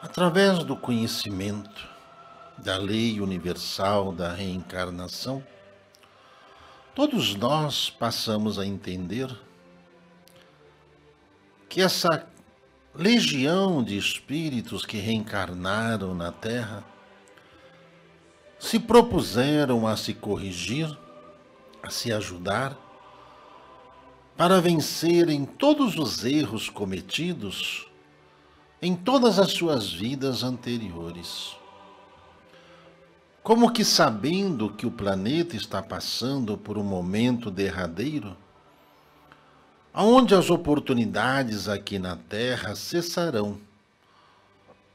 Através do conhecimento da lei universal da reencarnação, todos nós passamos a entender que essa legião de espíritos que reencarnaram na Terra se propuseram a se corrigir, a se ajudar, para vencerem todos os erros cometidos em todas as suas vidas anteriores. Como que sabendo que o planeta está passando por um momento derradeiro, onde as oportunidades aqui na Terra cessarão.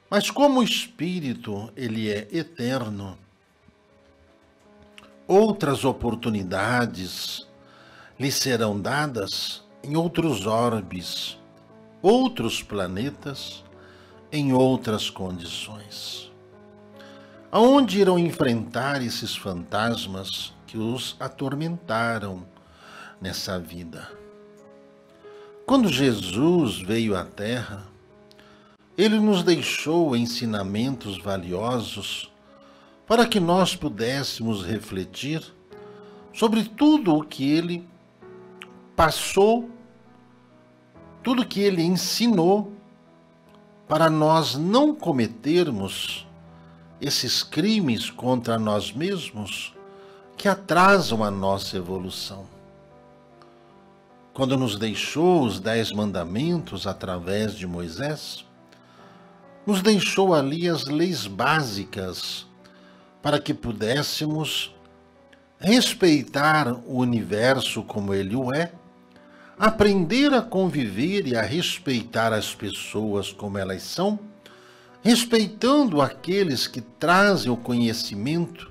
Mas como o Espírito, ele é eterno, outras oportunidades lhe serão dadas em outros orbes, outros planetas, em outras condições. Aonde irão enfrentar esses fantasmas que os atormentaram nessa vida? Quando Jesus veio à Terra, ele nos deixou ensinamentos valiosos para que nós pudéssemos refletir sobre tudo o que ele passou, tudo que ele ensinou, para nós não cometermos esses crimes contra nós mesmos que atrasam a nossa evolução. Quando nos deixou os 10 mandamentos através de Moisés, nos deixou ali as leis básicas para que pudéssemos respeitar o universo como ele o é, aprender a conviver e a respeitar as pessoas como elas são, respeitando aqueles que trazem o conhecimento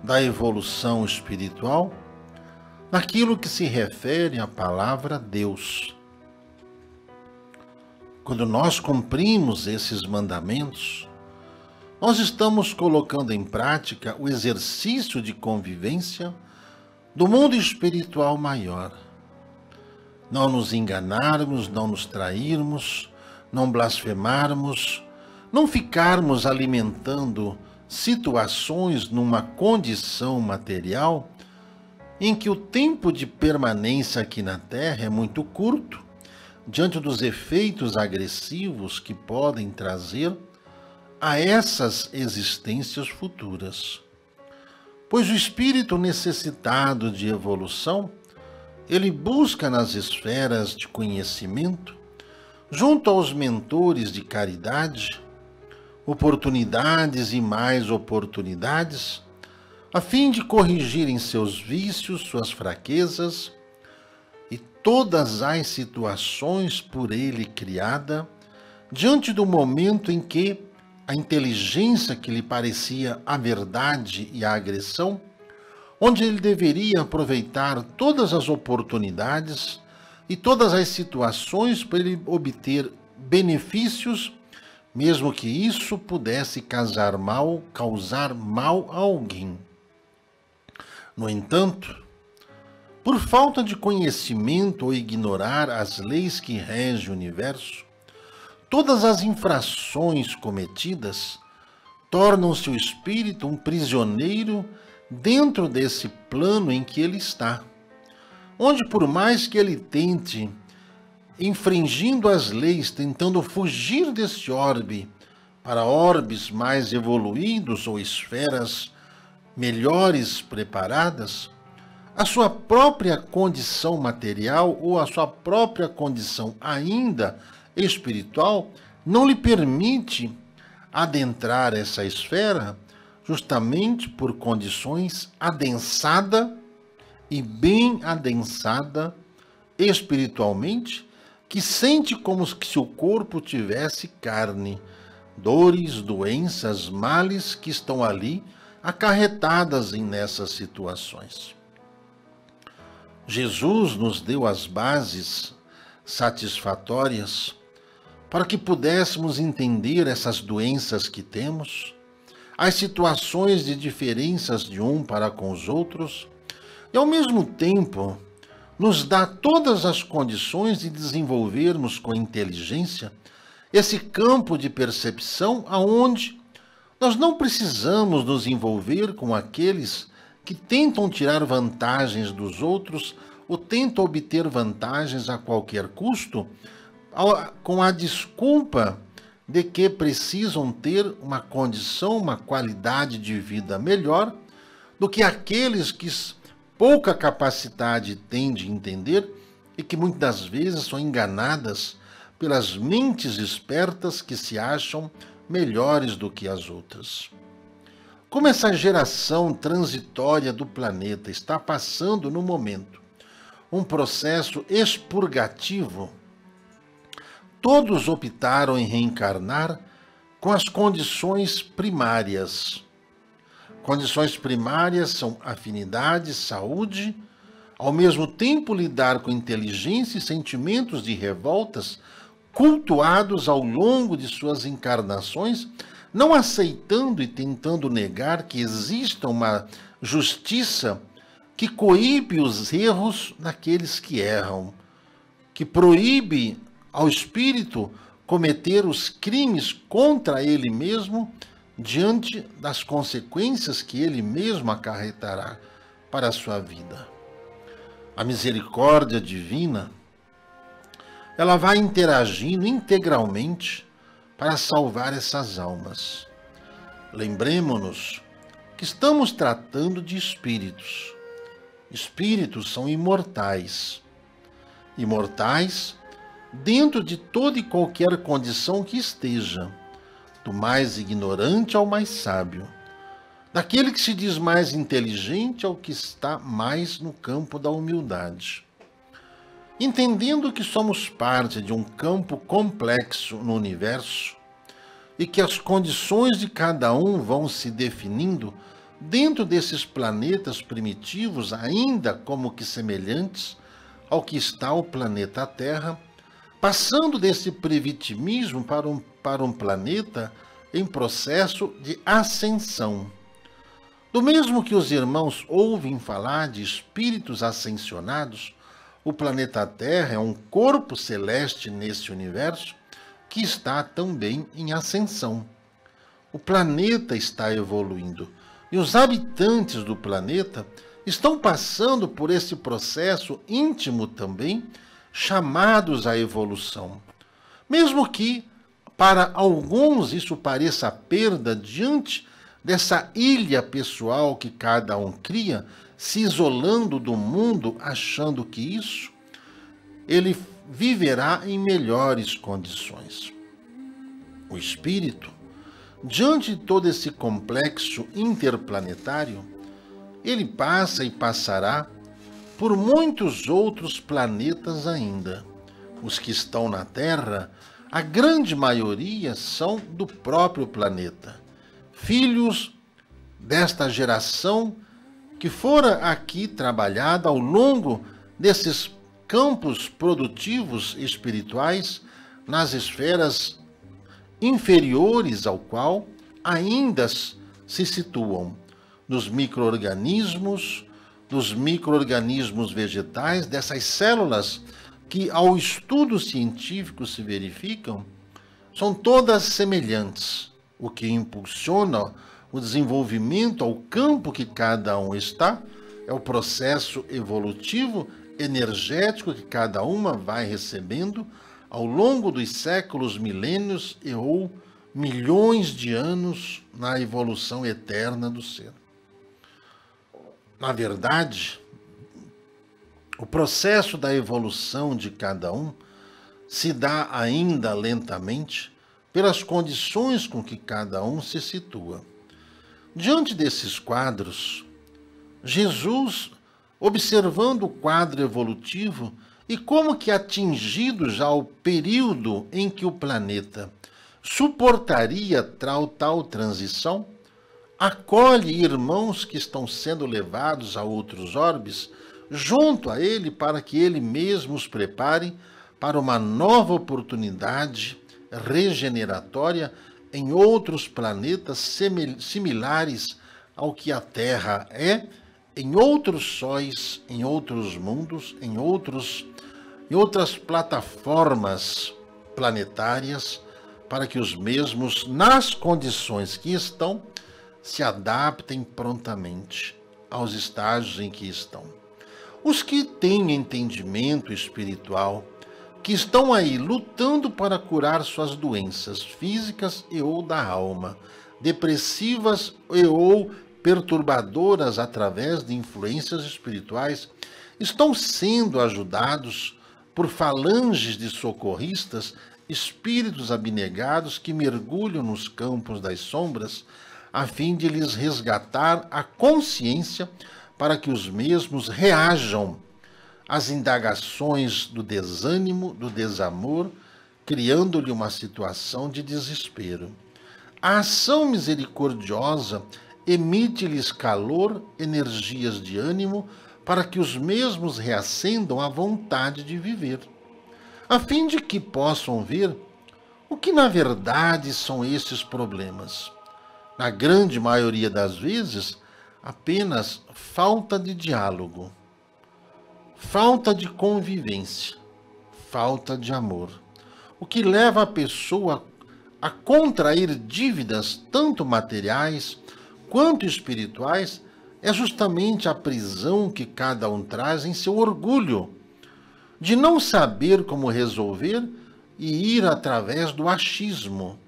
da evolução espiritual, naquilo que se refere à palavra Deus. Quando nós cumprimos esses mandamentos, nós estamos colocando em prática o exercício de convivência do mundo espiritual maior. Não nos enganarmos, não nos trairmos, não blasfemarmos, não ficarmos alimentando situações numa condição material em que o tempo de permanência aqui na Terra é muito curto, diante dos efeitos agressivos que podem trazer a essas existências futuras. Pois o espírito necessitado de evolução, ele busca nas esferas de conhecimento, junto aos mentores de caridade, oportunidades e mais oportunidades, a fim de corrigirem seus vícios, suas fraquezas e todas as situações por ele criada, diante do momento em que a inteligência que lhe parecia a verdade e a agressão, onde ele deveria aproveitar todas as oportunidades e todas as situações para ele obter benefícios, mesmo que isso pudesse causar mal a alguém. No entanto, por falta de conhecimento ou ignorar as leis que regem o universo, todas as infrações cometidas tornam-se o espírito um prisioneiro dentro desse plano em que ele está, onde por mais que ele tente, infringindo as leis, tentando fugir desse orbe para orbes mais evoluídos ou esferas melhores preparadas, a sua própria condição material ou a sua própria condição ainda espiritual não lhe permite adentrar essa esfera, justamente por condições adensada e bem adensada espiritualmente, que sente como se o corpo tivesse carne, dores, doenças, males que estão ali acarretadas nessas situações. Jesus nos deu as bases satisfatórias para que pudéssemos entender essas doenças que temos, as situações de diferenças de um para com os outros, e ao mesmo tempo nos dá todas as condições de desenvolvermos com inteligência Esse campo de percepção aonde nós não precisamos nos envolver com aqueles que tentam tirar vantagens dos outros ou tentam obter vantagens a qualquer custo, com a desculpa de que precisam ter uma condição, uma qualidade de vida melhor do que aqueles que pouca capacidade têm de entender e que muitas vezes são enganadas pelas mentes espertas que se acham melhores do que as outras. Como essa geração transitória do planeta está passando no momento um processo expurgativo, todos optaram em reencarnar com as condições primárias. Condições primárias são afinidade, saúde, ao mesmo tempo lidar com inteligência e sentimentos de revoltas cultuados ao longo de suas encarnações, não aceitando e tentando negar que exista uma justiça que coíbe os erros daqueles que erram, que proíbe ao espírito cometer os crimes contra ele mesmo diante das consequências que ele mesmo acarretará para a sua vida. A misericórdia divina, ela vai interagindo integralmente para salvar essas almas. Lembremos-nos que estamos tratando de espíritos. Espíritos são imortais. Imortais dentro de toda e qualquer condição que esteja, do mais ignorante ao mais sábio, daquele que se diz mais inteligente ao que está mais no campo da humildade. Entendendo que somos parte de um campo complexo no universo e que as condições de cada um vão se definindo dentro desses planetas primitivos, ainda como que semelhantes ao que está o planeta Terra, passando desse previtimismo para um planeta em processo de ascensão. Do mesmo que os irmãos ouvem falar de espíritos ascensionados, o planeta Terra é um corpo celeste nesse universo que está também em ascensão. O planeta está evoluindo e os habitantes do planeta estão passando por esse processo íntimo também, chamados à evolução. Mesmo que, para alguns, isso pareça perda diante dessa ilha pessoal que cada um cria, se isolando do mundo, achando que isso, ele viverá em melhores condições. O espírito, diante de todo esse complexo interplanetário, ele passa e passará por muitos outros planetas ainda. Os que estão na Terra, a grande maioria são do próprio planeta, filhos desta geração que fora aqui trabalhada ao longo desses campos produtivos espirituais nas esferas inferiores ao qual ainda se situam nos micro-organismos, dos micro-organismos vegetais, dessas células que ao estudo científico se verificam, são todas semelhantes, o que impulsiona o desenvolvimento ao campo que cada um está, é o processo evolutivo, energético que cada uma vai recebendo ao longo dos séculos, milênios e ou milhões de anos na evolução eterna do ser. Na verdade, o processo da evolução de cada um se dá ainda lentamente pelas condições com que cada um se situa. Diante desses quadros, Jesus, observando o quadro evolutivo e como que atingido já o período em que o planeta suportaria tal transição, acolhe irmãos que estão sendo levados a outros orbes junto a ele para que ele mesmo os prepare para uma nova oportunidade regeneratória em outros planetas similares ao que a Terra é, em outros sóis, em outros mundos, em outras plataformas planetárias, para que os mesmos, nas condições que estão, se adaptem prontamente aos estágios em que estão. Os que têm entendimento espiritual, que estão aí lutando para curar suas doenças físicas e ou da alma, depressivas e ou perturbadoras através de influências espirituais, estão sendo ajudados por falanges de socorristas, espíritos abnegados que mergulham nos campos das sombras, a fim de lhes resgatar a consciência para que os mesmos reajam às indagações do desânimo, do desamor, criando-lhe uma situação de desespero. A ação misericordiosa emite-lhes calor, energias de ânimo, para que os mesmos reacendam a vontade de viver, a fim de que possam ver o que na verdade são esses problemas. Na grande maioria das vezes, apenas falta de diálogo, falta de convivência, falta de amor, o que leva a pessoa a contrair dívidas tanto materiais quanto espirituais é justamente a prisão que cada um traz em seu orgulho, de não saber como resolver e ir através do achismo.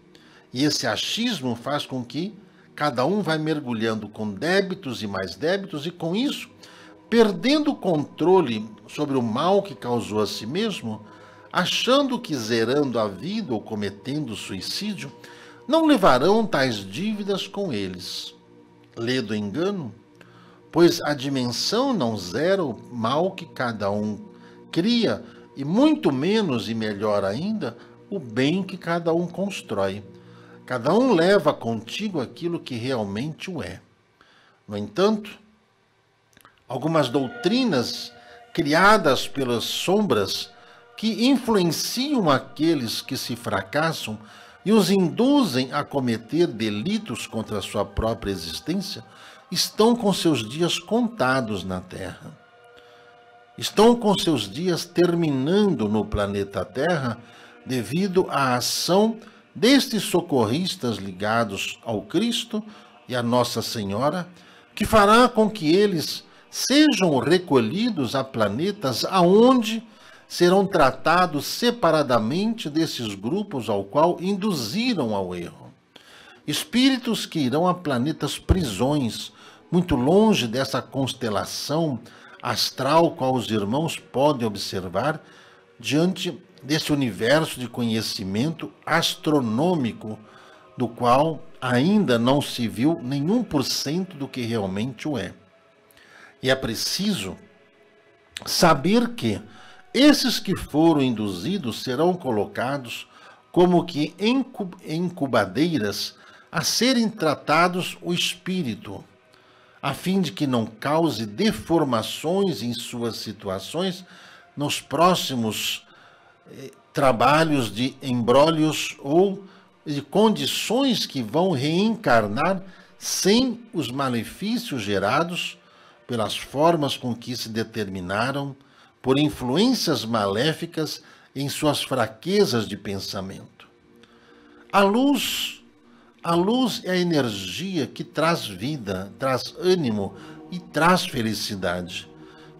E esse achismo faz com que cada um vai mergulhando com débitos e mais débitos e com isso, perdendo o controle sobre o mal que causou a si mesmo, achando que zerando a vida ou cometendo suicídio, não levarão tais dívidas com eles. Lê do engano, pois a dimensão não zera o mal que cada um cria, e muito menos e melhor ainda, o bem que cada um constrói. Cada um leva contigo aquilo que realmente o é. No entanto, algumas doutrinas criadas pelas sombras que influenciam aqueles que se fracassam e os induzem a cometer delitos contra a sua própria existência, estão com seus dias contados na Terra. Estão com seus dias terminando no planeta Terra devido à ação destes socorristas ligados ao Cristo e à Nossa Senhora, que fará com que eles sejam recolhidos a planetas aonde serão tratados separadamente desses grupos ao qual induziram ao erro. Espíritos que irão a planetas prisões, muito longe dessa constelação astral qual os irmãos podem observar diante desse universo de conhecimento astronômico do qual ainda não se viu nenhum por cento do que realmente o é. E é preciso saber que esses que foram induzidos serão colocados como que em incubadeiras a serem tratados o espírito, a fim de que não cause deformações em suas situações nos próximos trabalhos de embrólios ou de condições que vão reencarnar sem os malefícios gerados pelas formas com que se determinaram por influências maléficas em suas fraquezas de pensamento. A luz é a energia que traz vida, traz ânimo e traz felicidade.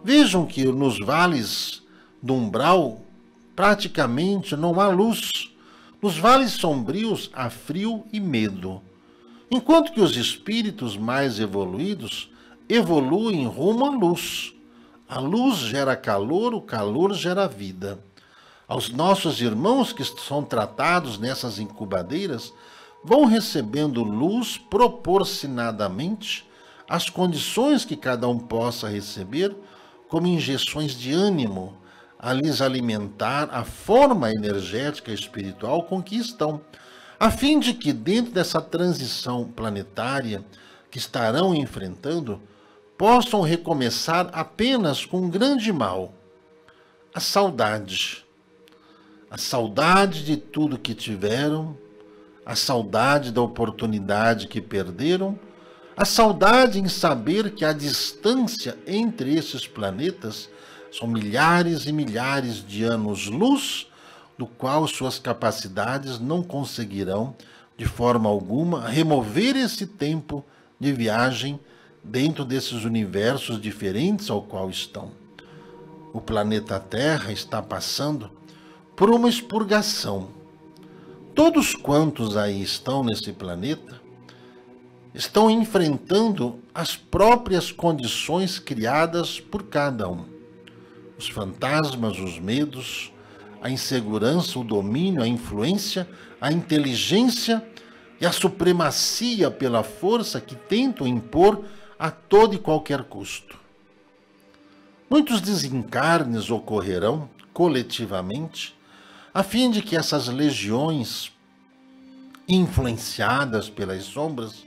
Vejam que nos vales do umbral praticamente não há luz. Nos vales sombrios há frio e medo. Enquanto que os espíritos mais evoluídos evoluem rumo à luz. A luz gera calor, o calor gera vida. Aos nossos irmãos que são tratados nessas incubadeiras, vão recebendo luz proporcionadamente às condições que cada um possa receber, como injeções de ânimo, a lhes alimentar a forma energética e espiritual com que estão, a fim de que dentro dessa transição planetária que estarão enfrentando, possam recomeçar apenas com um grande mal, a saudade. A saudade de tudo que tiveram, a saudade da oportunidade que perderam, a saudade em saber que a distância entre esses planetas são milhares e milhares de anos-luz, do qual suas capacidades não conseguirão, de forma alguma, remover esse tempo de viagem dentro desses universos diferentes ao qual estão. O planeta Terra está passando por uma expurgação. Todos quantos aí estão nesse planeta estão enfrentando as próprias condições criadas por cada um. Os fantasmas, os medos, a insegurança, o domínio, a influência, a inteligência e a supremacia pela força que tentam impor a todo e qualquer custo. Muitos desencarnes ocorrerão coletivamente, a fim de que essas legiões, influenciadas pelas sombras,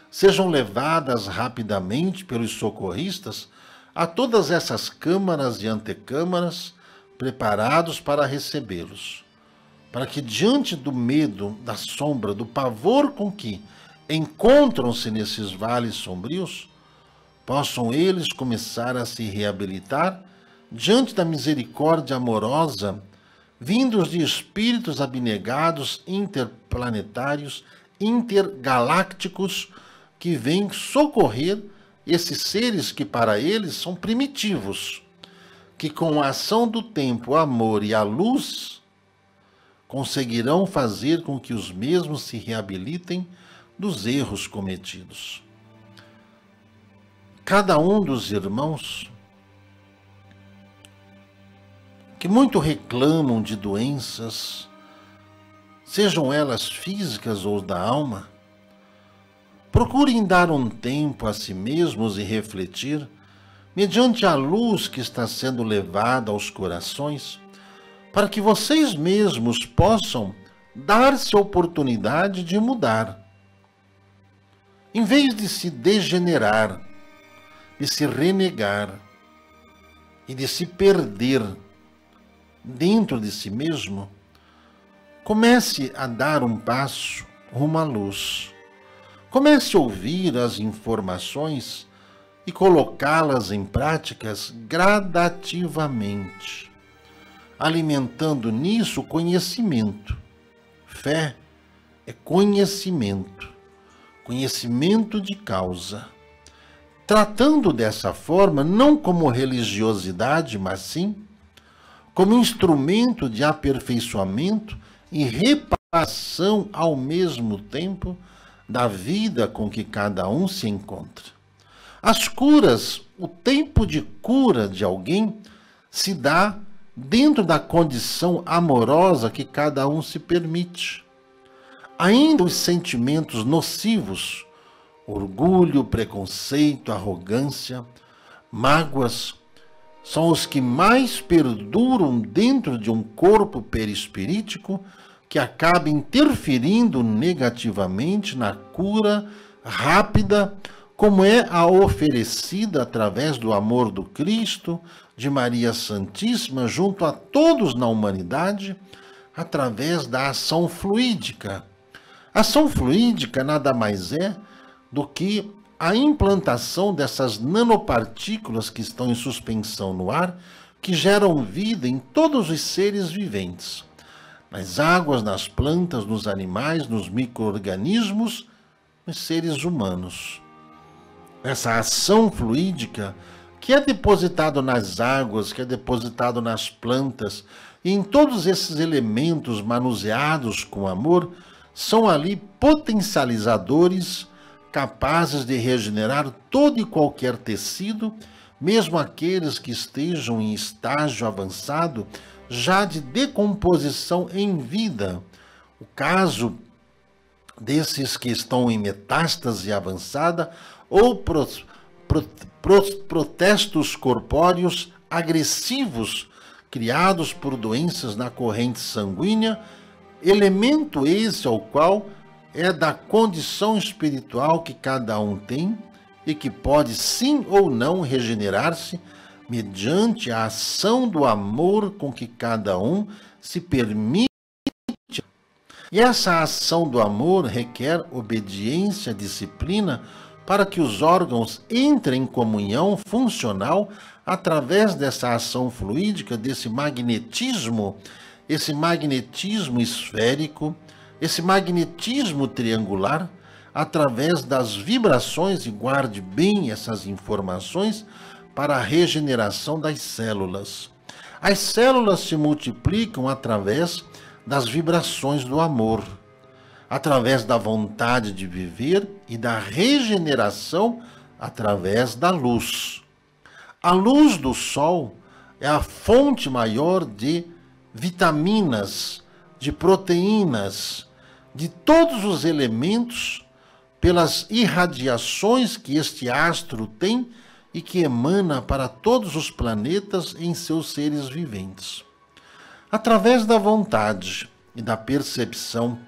sejam levadas rapidamente pelos socorristas a todas essas câmaras e antecâmaras preparados para recebê-los, para que diante do medo, da sombra, do pavor com que encontram-se nesses vales sombrios, possam eles começar a se reabilitar diante da misericórdia amorosa, vindos de espíritos abnegados, interplanetários, intergalácticos, que vêm socorrer esses seres que para eles são primitivos, que com a ação do tempo, o amor e a luz conseguirão fazer com que os mesmos se reabilitem dos erros cometidos. Cada um dos irmãos que muito reclamam de doenças, sejam elas físicas ou da alma, procurem dar um tempo a si mesmos e refletir, mediante a luz que está sendo levada aos corações, para que vocês mesmos possam dar-se a oportunidade de mudar. Em vez de se degenerar, de se renegar e de se perder dentro de si mesmo, comece a dar um passo rumo à luz. Comece a ouvir as informações e colocá-las em práticas gradativamente, alimentando nisso o conhecimento. Fé é conhecimento, conhecimento de causa. Tratando dessa forma, não como religiosidade, mas sim como instrumento de aperfeiçoamento e reparação ao mesmo tempo da vida com que cada um se encontra. As curas, o tempo de cura de alguém se dá dentro da condição amorosa que cada um se permite. Ainda os sentimentos nocivos, orgulho, preconceito, arrogância, mágoas, são os que mais perduram dentro de um corpo perispirítico que acaba interferindo negativamente na cura rápida, como é a oferecida através do amor do Cristo, de Maria Santíssima, junto a todos na humanidade, através da ação fluídica. A ação fluídica nada mais é do que a implantação dessas nanopartículas que estão em suspensão no ar, que geram vida em todos os seres viventes, nas águas, nas plantas, nos animais, nos micro-organismos, nos seres humanos. Essa ação fluídica que é depositado nas águas, que é depositado nas plantas, e em todos esses elementos manuseados com amor, são ali potencializadores capazes de regenerar todo e qualquer tecido, mesmo aqueles que estejam em estágio avançado, já de decomposição em vida. O caso desses que estão em metástase avançada ou protestos corpóreos agressivos criados por doenças na corrente sanguínea, elemento esse ao qual é da condição espiritual que cada um tem e que pode sim ou não regenerar-se mediante a ação do amor com que cada um se permite. E essa ação do amor requer obediência, disciplina, para que os órgãos entrem em comunhão funcional através dessa ação fluídica, desse magnetismo esse magnetismo esférico, esse magnetismo triangular, através das vibrações, e guarde bem essas informações, para a regeneração das células. As células se multiplicam através das vibrações do amor, através da vontade de viver e da regeneração através da luz. A luz do sol é a fonte maior de vitaminas, de proteínas, de todos os elementos, pelas irradiações que este astro tem e que emana para todos os planetas em seus seres viventes. Através da vontade e da percepção,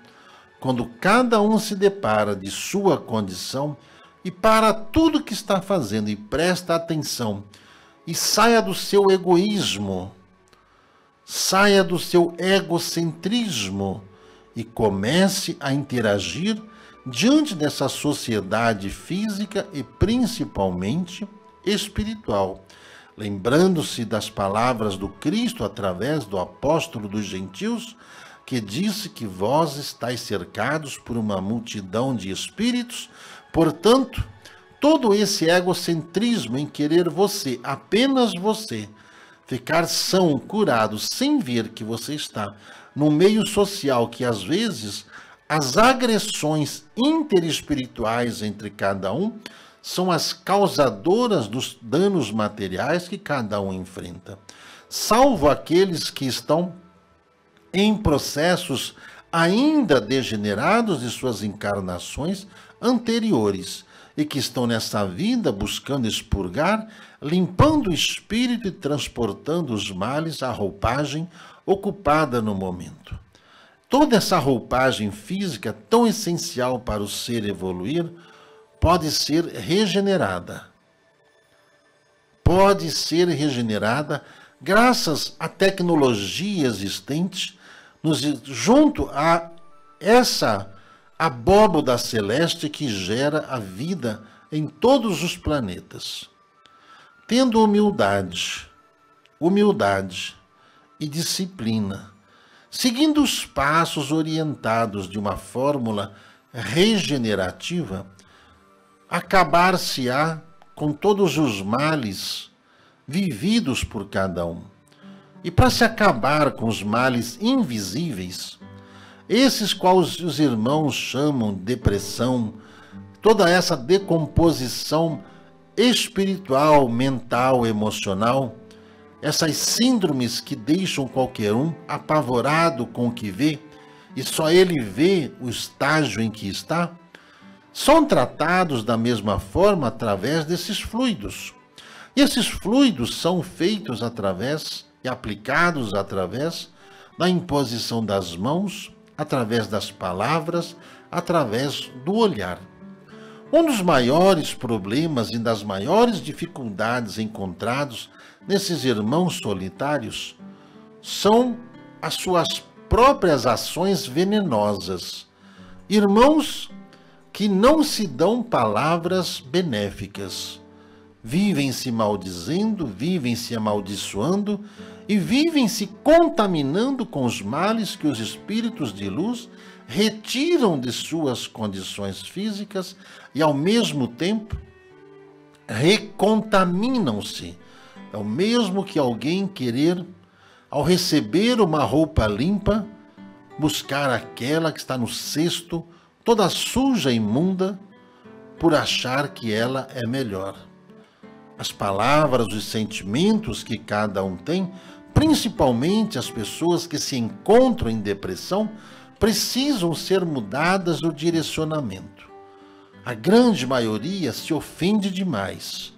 quando cada um se depara de sua condição e para tudo que está fazendo e presta atenção e saia do seu egoísmo, saia do seu egocentrismo e comece a interagir diante dessa sociedade física e principalmente espiritual, lembrando-se das palavras do Cristo através do apóstolo dos gentios, que disse que vós estáis cercados por uma multidão de espíritos, portanto, todo esse egocentrismo em querer você, apenas você, ficar são, curado, sem ver que você está num meio social que às vezes as agressões interespirituais entre cada um são as causadoras dos danos materiais que cada um enfrenta. Salvo aqueles que estão em processos ainda degenerados de suas encarnações anteriores e que estão nessa vida buscando expurgar, limpando o espírito e transportando os males à roupagem ocupada no momento. Toda essa roupagem física tão essencial para o ser evoluir pode ser regenerada. Pode ser regenerada graças à tecnologia existente junto a essa abóboda celeste que gera a vida em todos os planetas. Tendo humildade e disciplina, seguindo os passos orientados de uma fórmula regenerativa, acabar-se-á com todos os males vividos por cada um. E para se acabar com os males invisíveis, esses quais os irmãos chamam de depressão, toda essa decomposição espiritual, mental, emocional, essas síndromes que deixam qualquer um apavorado com o que vê, e só ele vê o estágio em que está, são tratados da mesma forma através desses fluidos. E esses fluidos são feitos através e aplicados através da imposição das mãos, através das palavras, através do olhar. Um dos maiores problemas e das maiores dificuldades encontrados nesses irmãos solitários são as suas próprias ações venenosas. Irmãos que não se dão palavras benéficas, vivem se maldizendo, vivem se amaldiçoando e vivem se contaminando com os males que os espíritos de luz retiram de suas condições físicas e, ao mesmo tempo, recontaminam-se. É o mesmo que alguém querer, ao receber uma roupa limpa, buscar aquela que está no cesto, toda suja e imunda, por achar que ela é melhor. As palavras, os sentimentos que cada um tem, principalmente as pessoas que se encontram em depressão, precisam ser mudadas o direcionamento. A grande maioria se ofende demais.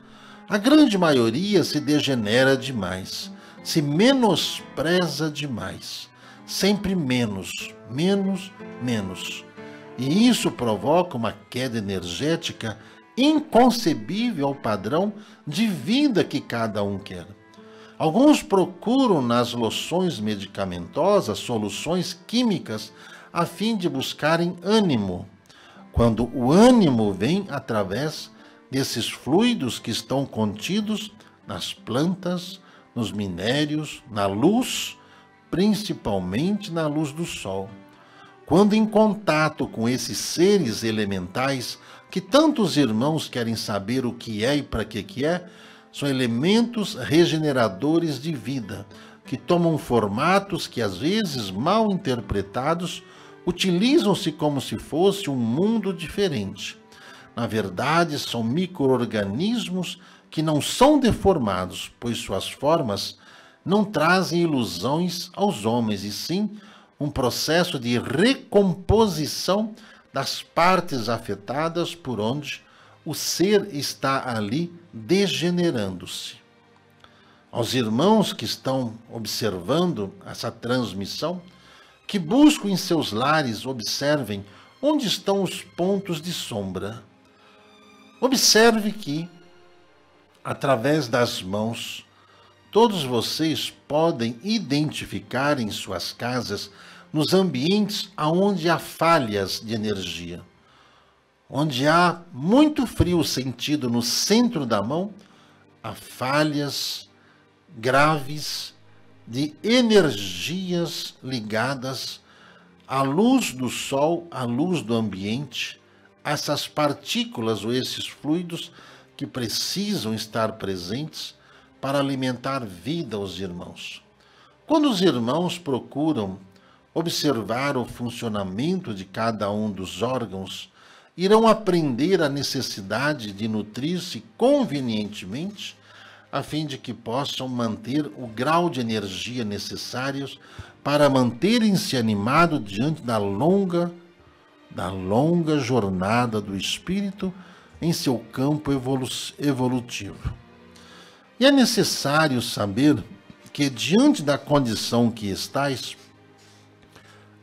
A grande maioria se degenera demais, se menospreza demais. Sempre menos, menos, menos. E isso provoca uma queda energética inconcebível ao padrão de vida que cada um quer. Alguns procuram nas loções medicamentosas soluções químicas a fim de buscarem ânimo, quando o ânimo vem através desses fluidos que estão contidos nas plantas, nos minérios, na luz, principalmente na luz do sol. Quando em contato com esses seres elementais, que tantos irmãos querem saber o que é e para que é, são elementos regeneradores de vida, que tomam formatos que, às vezes, mal interpretados, utilizam-se como se fosse um mundo diferente. Na verdade, são micro-organismos que não são deformados, pois suas formas não trazem ilusões aos homens, e sim um processo de recomposição das partes afetadas por onde o ser está ali degenerando-se. Aos irmãos que estão observando essa transmissão, que buscam em seus lares, observem onde estão os pontos de sombra. Observe que, através das mãos, todos vocês podem identificar em suas casas, nos ambientes onde há falhas de energia, onde há muito frio sentido no centro da mão, há falhas graves de energias ligadas à luz do sol, à luz do ambiente, essas partículas ou esses fluidos que precisam estar presentes para alimentar vida aos irmãos. Quando os irmãos procuram observar o funcionamento de cada um dos órgãos, irão aprender a necessidade de nutrir-se convenientemente, a fim de que possam manter o grau de energia necessários para manterem-se animados diante da longa jornada do espírito em seu campo evolutivo. E é necessário saber que, diante da condição que estáis,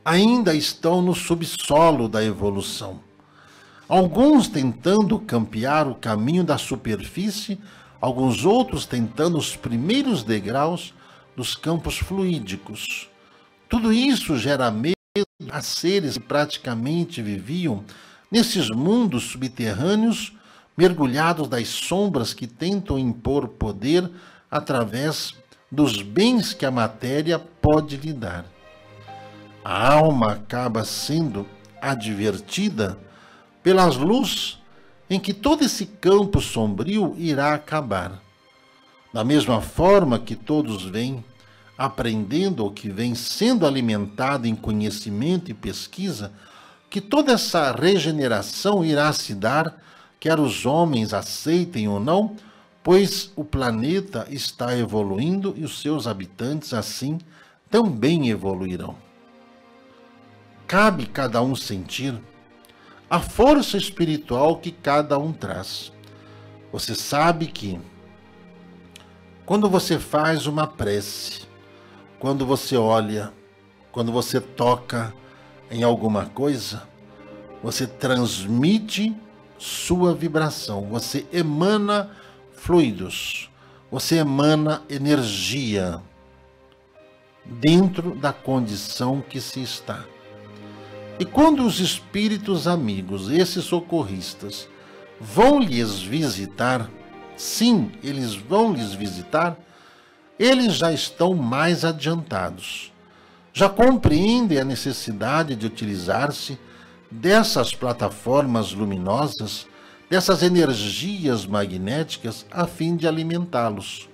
ainda estão no subsolo da evolução. Alguns tentando campear o caminho da superfície, alguns outros tentando os primeiros degraus dos campos fluídicos. Tudo isso gera medo a seres que praticamente viviam nesses mundos subterrâneos, mergulhados das sombras que tentam impor poder através dos bens que a matéria pode lhe dar. A alma acaba sendo advertida pelas luzes em que todo esse campo sombrio irá acabar. Da mesma forma que todos vêm aprendendo ou que vem sendo alimentado em conhecimento e pesquisa, que toda essa regeneração irá se dar, quer os homens aceitem ou não, pois o planeta está evoluindo e os seus habitantes assim também evoluirão. Cabe cada um sentir a força espiritual que cada um traz. Você sabe que quando você faz uma prece, quando você olha, quando você toca em alguma coisa, você transmite sua vibração, você emana fluidos, você emana energia dentro da condição que se está. E quando os espíritos amigos, esses socorristas, vão lhes visitar, sim, eles vão lhes visitar, eles já estão mais adiantados. Já compreendem a necessidade de utilizar-se dessas plataformas luminosas, dessas energias magnéticas, a fim de alimentá-los.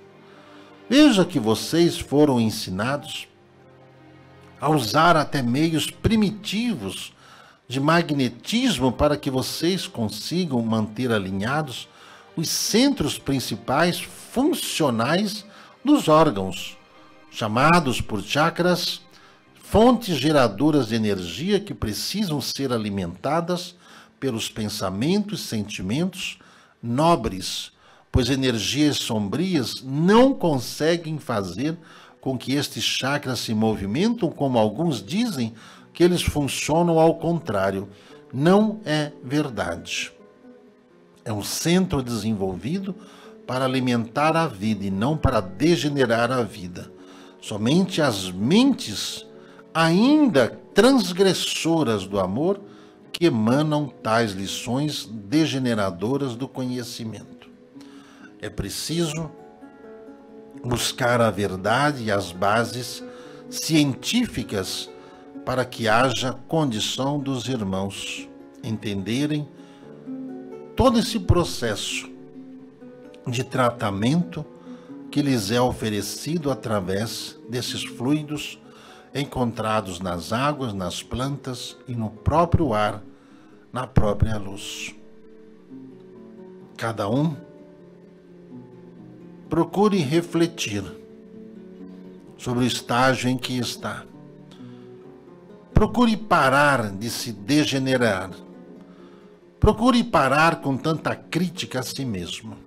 Veja que vocês foram ensinados a usar até meios primitivos de magnetismo para que vocês consigam manter alinhados os centros principais funcionais dos órgãos, chamados por chakras, fontes geradoras de energia que precisam ser alimentadas pelos pensamentos e sentimentos nobres, pois energias sombrias não conseguem fazer com que estes chakras se movimentam, como alguns dizem, que eles funcionam ao contrário. Não é verdade. É um centro desenvolvido para alimentar a vida e não para degenerar a vida. Somente as mentes ainda transgressoras do amor que emanam tais lições degeneradoras do conhecimento. É preciso buscar a verdade e as bases científicas para que haja condição dos irmãos entenderem todo esse processo de tratamento que lhes é oferecido através desses fluidos encontrados nas águas, nas plantas e no próprio ar, na própria luz. Cada um procure refletir sobre o estágio em que está. Procure parar de se degenerar. Procure parar com tanta crítica a si mesmo.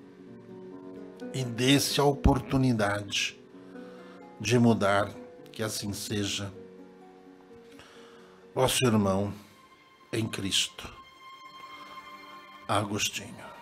E dê-se a oportunidade de mudar, que assim seja. Vosso irmão em Cristo, Agostinho.